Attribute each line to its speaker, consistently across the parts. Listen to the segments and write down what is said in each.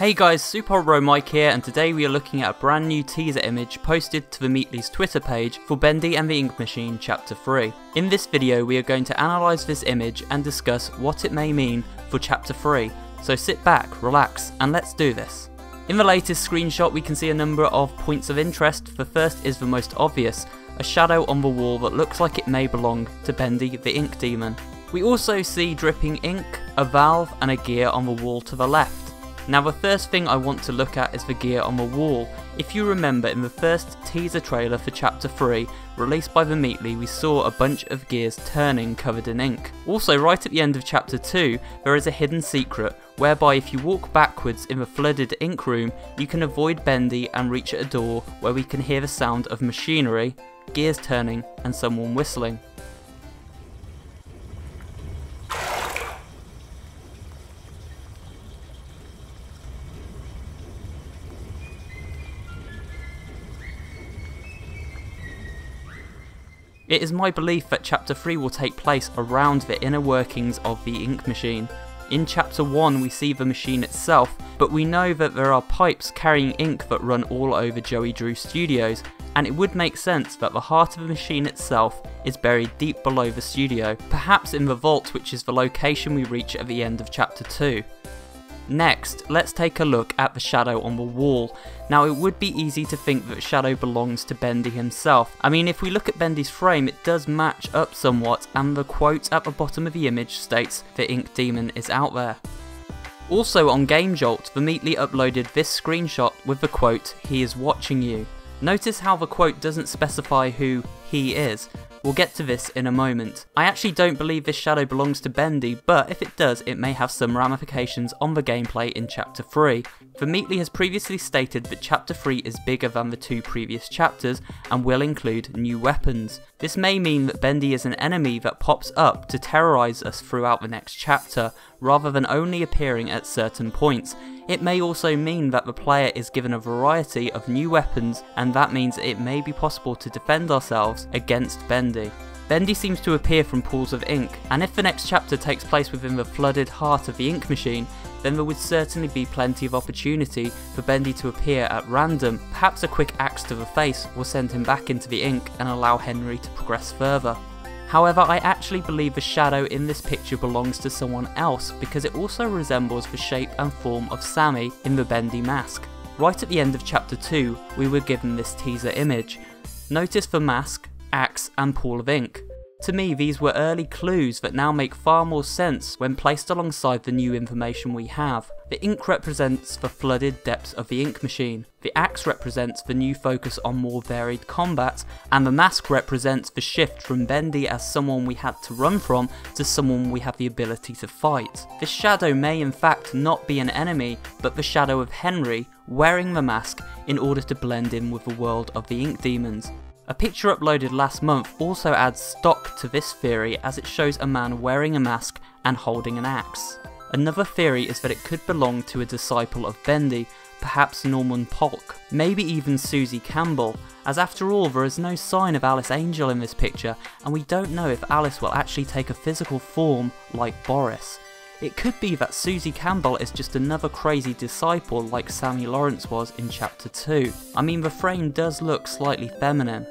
Speaker 1: Hey guys, HeatleyBros Mike here, and today we are looking at a brand new teaser image posted to the Meatly's Twitter page for Bendy and the Ink Machine Chapter 3. In this video we are going to analyse this image and discuss what it may mean for Chapter 3, so sit back, relax, and let's do this. In the latest screenshot we can see a number of points of interest. The first is the most obvious, a shadow on the wall that looks like it may belong to Bendy the Ink Demon. We also see dripping ink, a valve and a gear on the wall to the left. Now the first thing I want to look at is the gear on the wall. If you remember, in the first teaser trailer for Chapter 3, released by the Meatly, we saw a bunch of gears turning covered in ink. Also, right at the end of Chapter 2, there is a hidden secret, whereby if you walk backwards in the flooded ink room, you can avoid Bendy and reach at a door where we can hear the sound of machinery, gears turning, and someone whistling. It is my belief that Chapter 3 will take place around the inner workings of the ink machine. In Chapter 1 we see the machine itself, but we know that there are pipes carrying ink that run all over Joey Drew Studios, and it would make sense that the heart of the machine itself is buried deep below the studio, perhaps in the vault, which is the location we reach at the end of Chapter 2. Next, let's take a look at the shadow on the wall. Now it would be easy to think that the shadow belongs to Bendy himself. I mean, if we look at Bendy's frame, it does match up somewhat, and the quote at the bottom of the image states the Ink Demon is out there. Also on Game Jolt, the Meatly uploaded this screenshot with the quote, "He is watching you." Notice how the quote doesn't specify who he is. We'll get to this in a moment. I actually don't believe this shadow belongs to Bendy, but if it does, it may have some ramifications on the gameplay in Chapter 3. The Meatly has previously stated that Chapter 3 is bigger than the two previous chapters and will include new weapons. This may mean that Bendy is an enemy that pops up to terrorise us throughout the next chapter, rather than only appearing at certain points. It may also mean that the player is given a variety of new weapons, and that means it may be possible to defend ourselves against Bendy. Bendy seems to appear from pools of ink, and if the next chapter takes place within the flooded heart of the ink machine, then there would certainly be plenty of opportunity for Bendy to appear at random. Perhaps a quick axe to the face will send him back into the ink and allow Henry to progress further. However, I actually believe the shadow in this picture belongs to someone else, because it also resembles the shape and form of Sammy in the Bendy mask. Right at the end of Chapter 2, we were given this teaser image. Notice the mask, axe and pool of ink. To me, these were early clues that now make far more sense when placed alongside the new information we have. The ink represents the flooded depths of the ink machine, the axe represents the new focus on more varied combat, and the mask represents the shift from Bendy as someone we had to run from to someone we have the ability to fight. This shadow may in fact not be an enemy, but the shadow of Henry wearing the mask in order to blend in with the world of the ink demons. A picture uploaded last month also adds stock to this theory, as it shows a man wearing a mask and holding an axe. Another theory is that it could belong to a disciple of Bendy, perhaps Norman Polk, maybe even Susie Campbell, as after all there is no sign of Alice Angel in this picture, and we don't know if Alice will actually take a physical form like Boris. It could be that Susie Campbell is just another crazy disciple like Sammy Lawrence was in Chapter 2. I mean, the frame does look slightly feminine.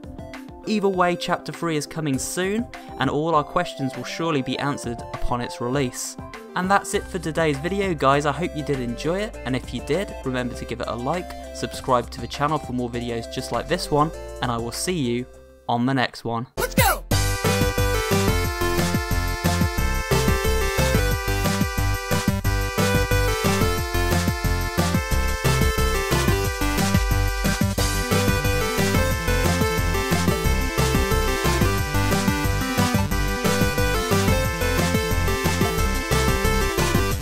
Speaker 1: Either way, Chapter 3 is coming soon, and all our questions will surely be answered upon its release. And that's it for today's video, guys. I hope you did enjoy it, and if you did, remember to give it a like, subscribe to the channel for more videos just like this one, and I will see you on the next one.